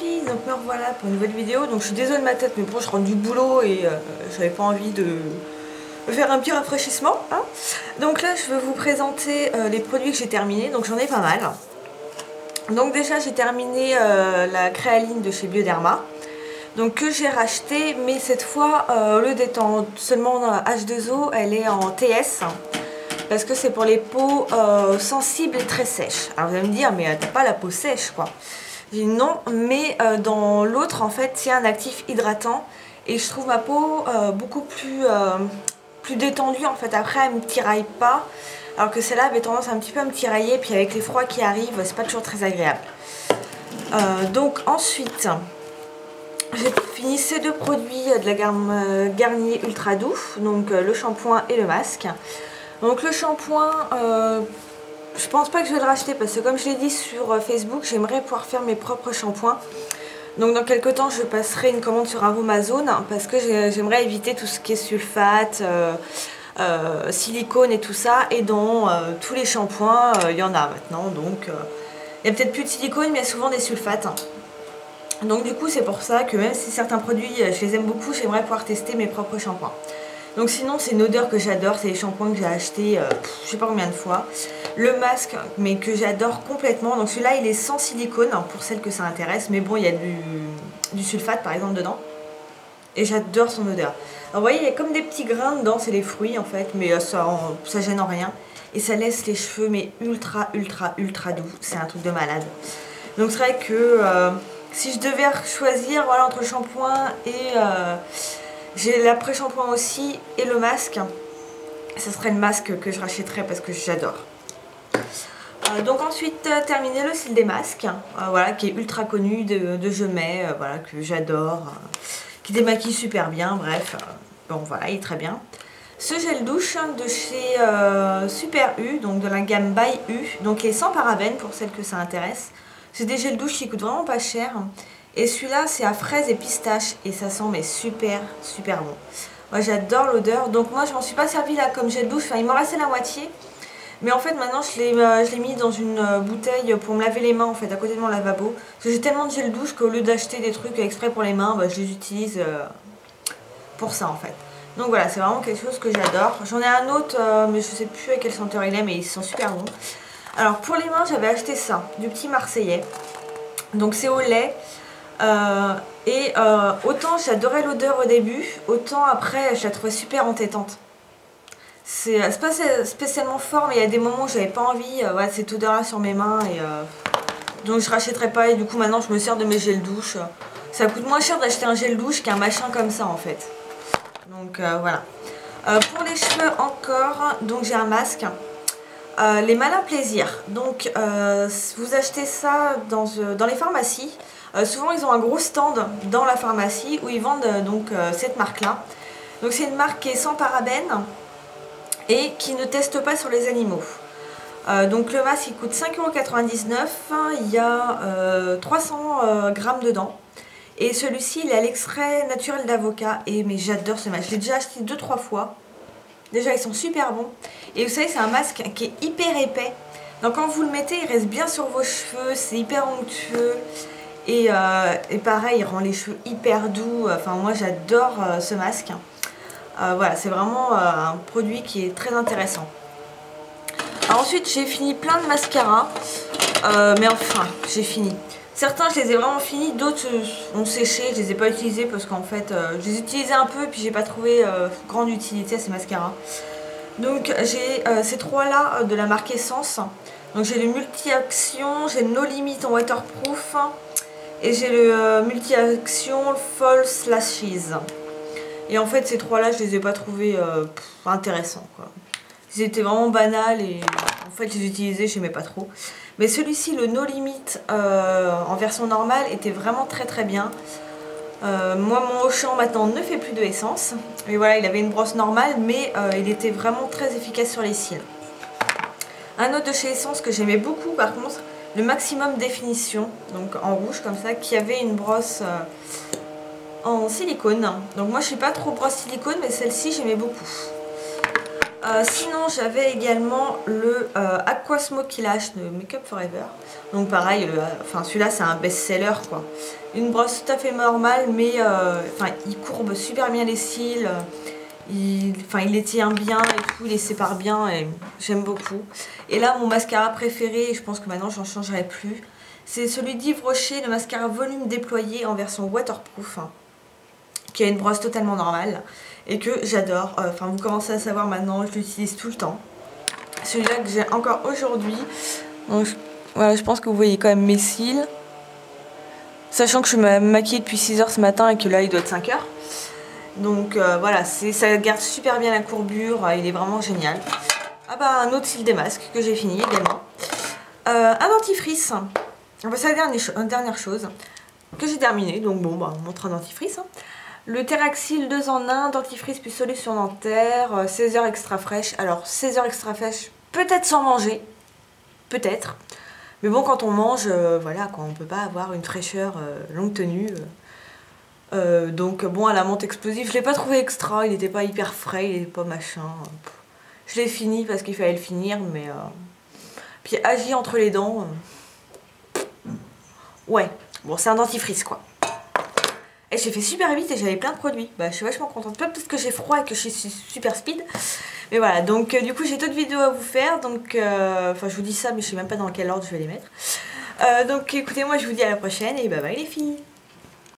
filles, donc me revoilà pour une nouvelle vidéo. Donc je suis désolée de ma tête, mais bon, je rentre du boulot et j'avais pas envie de faire un petit rafraîchissement, hein. Donc là je vais vous présenter les produits que j'ai terminés, donc j'en ai pas mal. Donc déjà j'ai terminé la créaline de chez Bioderma, donc que j'ai racheté, mais cette fois au lieu d'être seulement dans la H2O, elle est en TS. Parce que c'est pour les peaux sensibles et très sèches. Alors vous allez me dire, mais t'as pas la peau sèche quoi. J'ai dit non, mais dans l'autre en fait il y a un actif hydratant. Et je trouve ma peau beaucoup plus détendue en fait. Après elle me tiraille pas. Alors que celle-là avait tendance un petit peu à me tirailler. Puis avec les froids qui arrivent, c'est pas toujours très agréable. Donc ensuite, j'ai fini ces deux produits de la gamme Garnier Ultra Doux. Donc le shampoing et le masque. Donc le shampoing, je pense pas que je vais le racheter parce que comme je l'ai dit sur Facebook, j'aimerais pouvoir faire mes propres shampoings. Donc dans quelques temps je passerai une commande sur Amazon parce que j'aimerais éviter tout ce qui est sulfate, silicone et tout ça. Et dans tous les shampoings, il y en a maintenant. Donc il y a peut-être plus de silicone mais il y a souvent des sulfates. Donc du coup c'est pour ça que même si certains produits je les aime beaucoup, j'aimerais pouvoir tester mes propres shampoings. Donc sinon c'est une odeur que j'adore, c'est les shampoings que j'ai acheté je sais pas combien de fois. Le masque mais que j'adore complètement, donc celui-là il est sans silicone pour celles que ça intéresse, mais bon il y a du sulfate par exemple dedans. Et j'adore son odeur. Alors vous voyez il y a comme des petits grains dedans, c'est les fruits en fait, mais ça gêne en rien. Et ça laisse les cheveux mais ultra doux, c'est un truc de malade. Donc c'est vrai que si je devais choisir voilà, entre le shampoing et... j'ai l'après-shampoing aussi et le masque. Ce serait le masque que je rachèterais parce que j'adore. Donc ensuite, terminer le cil des masques. Voilà, qui est ultra connu de Je Mets, voilà, que j'adore. Qui démaquille super bien, bref. Bon voilà, il est très bien. Ce gel douche de chez Super U, donc de la gamme By U. Donc il est sans parabènes pour celles que ça intéresse. C'est des gels douche qui coûtent vraiment pas cher. Et celui-là c'est à fraise et pistache et ça sent mais super bon. Moi j'adore l'odeur, donc moi je m'en suis pas servi là comme gel douche, enfin il m'en restait la moitié. Mais en fait maintenant je l'ai mis dans une bouteille pour me laver les mains en fait à côté de mon lavabo. Parce que j'ai tellement de gel douche qu'au lieu d'acheter des trucs exprès pour les mains, je les utilise pour ça en fait. Donc voilà, c'est vraiment quelque chose que j'adore. J'en ai un autre mais je sais plus à quelle senteur il est, mais il sent super bon. Alors pour les mains j'avais acheté ça, du petit Marseillais. Donc c'est au lait. Autant j'adorais l'odeur au début, autant après je la trouvais super entêtante. C'est pas spécialement fort, mais il y a des moments où j'avais pas envie ouais, cette odeur là sur mes mains et donc je rachèterai pas. Et du coup maintenant je me sers de mes gels douche. Ça coûte moins cher d'acheter un gel douche qu'un machin comme ça en fait. Donc voilà. Pour les cheveux encore, donc j'ai un masque. Les Malins Plaisirs. Donc vous achetez ça dans les pharmacies. Souvent ils ont un gros stand dans la pharmacie où ils vendent donc cette marque là. Donc c'est une marque qui est sans parabènes et qui ne teste pas sur les animaux. Donc le masque il coûte 5,99 €, il y a 300 grammes dedans. Et celui-ci il est à l'extrait naturel d'avocat. Et mais j'adore ce masque, je l'ai déjà acheté 2-3 fois. Déjà ils sont super bons. Et vous savez c'est un masque qui est hyper épais. Donc quand vous le mettez il reste bien sur vos cheveux, c'est hyper onctueux. Et pareil, il rend les cheveux hyper doux. Enfin, moi j'adore ce masque. Voilà, c'est vraiment un produit qui est très intéressant. Alors, ensuite, j'ai fini plein de mascaras. Mais enfin, j'ai fini. Certains, je les ai vraiment finis. D'autres ont séché. Je les ai pas utilisés parce qu'en fait, je les utilisais un peu. Puis, j'ai pas trouvé grande utilité à ces mascaras. Donc, j'ai ces trois-là de la marque Essence. Donc, j'ai le multi-action. J'ai le No Limit en waterproof. Et j'ai le multi-action False Lashes. Et en fait ces trois là je les ai pas trouvés intéressants quoi. Ils étaient vraiment banals et en fait je les utilisais, je n'aimais pas trop. Mais celui-ci, le No Limit en version normale était vraiment très bien. Moi mon Auchan maintenant ne fait plus de essence. Et voilà, il avait une brosse normale mais il était vraiment très efficace sur les cils. Un autre de chez Essence que j'aimais beaucoup par contre, le Maximum Définition, donc en rouge comme ça, qui avait une brosse en silicone. Donc moi je suis pas trop brosse silicone, mais celle-ci j'aimais beaucoup. Sinon j'avais également le Aqua Smoky Lash de Make Up For Ever. Donc pareil, celui-là c'est un best-seller quoi. Une brosse tout à fait normale mais il courbe super bien les cils. Il les tient bien et tout, il les sépare bien et j'aime beaucoup. Et là mon mascara préféré, et je pense que maintenant j'en changerai plus, c'est celui d'Yves Rocher, le mascara volume déployé en version waterproof, qui a une brosse totalement normale et que j'adore. Vous commencez à savoir maintenant, je l'utilise tout le temps. Celui-là que j'ai encore aujourd'hui. Donc voilà, je pense que vous voyez quand même mes cils. Sachant que je me maquille depuis 6 h ce matin et que là il doit être 5 h. Donc voilà, ça garde super bien la courbure, il est vraiment génial. Ah bah un autre cil démasque que j'ai fini également. Un dentifrice. C'est la dernière chose que j'ai terminé. Donc bon, bah on montre un dentifrice. Le Teraxyl 2 en 1, dentifrice puis solution dentaire, 16 heures extra fraîche. Alors 16 heures extra fraîche, peut-être sans manger, peut-être. Mais bon, quand on mange, voilà quoi, on peut pas avoir une fraîcheur longue tenue. Donc bon, à la menthe explosive, je l'ai pas trouvé extra, il n'était pas hyper frais, il n'était pas machin. Je l'ai fini parce qu'il fallait le finir, mais puis agi entre les dents. Ouais, bon c'est un dentifrice quoi. Et j'ai fait super vite et j'avais plein de produits. Bah je suis vachement contente. Peut-être parce que j'ai froid et que je suis super speed. Mais voilà, donc du coup j'ai d'autres vidéos à vous faire. Donc je vous dis ça mais je sais même pas dans quel ordre je vais les mettre. Donc écoutez, moi je vous dis à la prochaine et bye bye les filles.